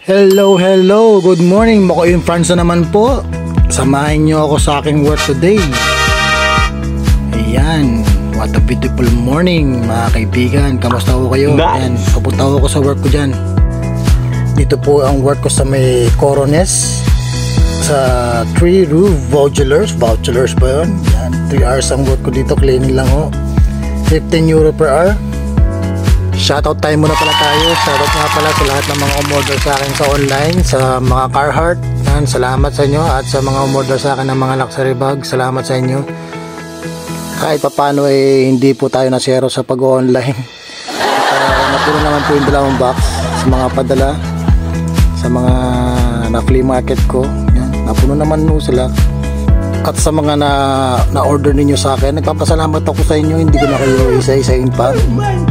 Hello, good morning. Makoy Franz na naman po. Samahin niyo ako sa aking work today. Ayan, what a beautiful morning mga kaibigan. Kamusta ho kayo? Ayan, papunta ako sa work ko dyan. Dito po ang work ko sa may Corones, sa 3 roof vouchers ba yun? Ayan, 3 hours ang work ko dito, cleaning lang ho. 15 euro per hour. Shoutout tayo muna pala tayo. Shoutout nga pala sa lahat ng mga umorder sa akin sa online, sa mga Carhartt. Yan, salamat sa inyo. At sa mga umorder sa akin ng mga luxury bag, salamat sa inyo. Kahit papano hindi po tayo nasero sa pag-online. Napuno naman po yung dalawang box sa mga padala sa mga na-flea market ko. Yan, napuno naman po sila. At sa mga na-order ninyo sa akin, nagpapasalamat ako sa inyo. Hindi ko na kayo isa-isain pa.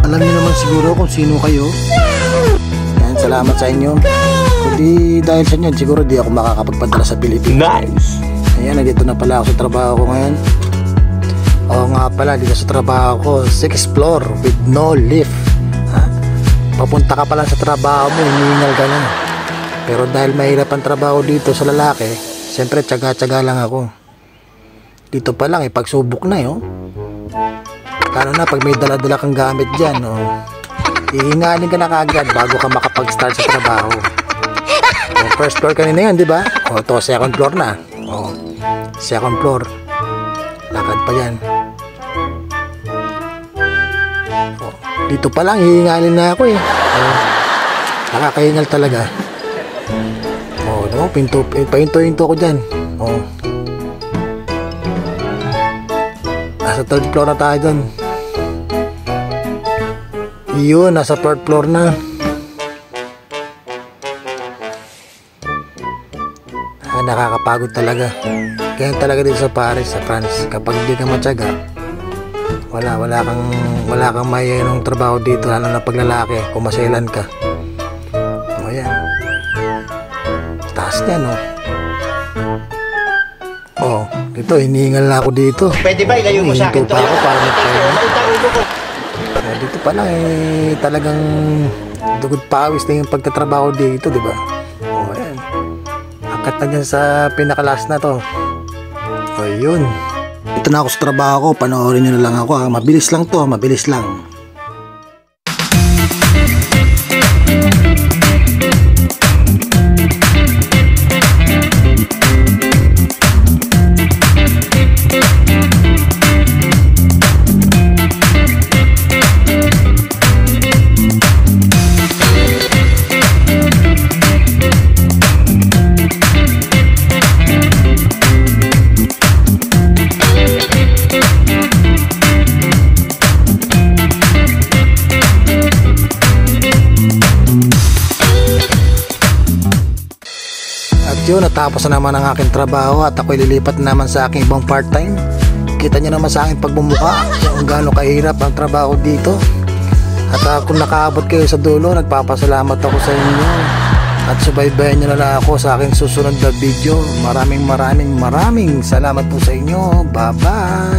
Alam niyo naman siguro kung sino kayo. Yan, salamat sa inyo. Kundi dahil sa inyo, siguro di ako makakapagpadala sa Pilipinas. Nice! Ayan, nandito na pala ako sa trabaho ko ngayon. Oo nga pala, dito sa trabaho ko, 6th floor with no lift. Papunta ka pa lang sa trabaho mo, hiningal ka na. Pero dahil mahirap ang trabaho dito sa lalaki, siyempre tsaga-tsaga lang ako. Dito pa lang pagsubok na lalo na pag may dala-dala kang gamit dyan ihingalin ka na kagad bago ka makapag-start sa trabaho. First floor kanina yun, diba? Ito second floor na. Second floor, lakad pa yan. Dito pa lang hihingalin na ako nakakahingal talaga. Pahinto ko dyan. Nasa third floor na tayo dun. Yun, nasa fourth floor na. Nakakapagod talaga. Kaya talaga dito sa Paris, sa France, kapag hindi ka matyaga, wala kang mayroong trabaho dito, lalo na paglalaki, kumaselan ka. Ayan. Taas niya, dito, hinihingal na ako dito. Pwede ba ilayo mo sa akin to? Ako para dito pa lang talagang dugod pawis na yung pagtatrabaho dito, di ba? Ayan. Akat na dyan sa pinakalas na to. Yun. Ito na ako sa trabaho ko. Panoorin nyo na lang ako. Mabilis lang to, mabilis lang. Yun, natapos na naman ang aking trabaho at ako'y lilipat naman sa aking ibang part-time. Kita nyo naman sa aking pagbumuka kung gaano kahirap ang trabaho dito. At kung nakaabot kayo sa dulo, nagpapasalamat ako sa inyo. At subaybayan nyo na lang ako sa aking susunod na video. Maraming salamat po sa inyo. Bye-bye!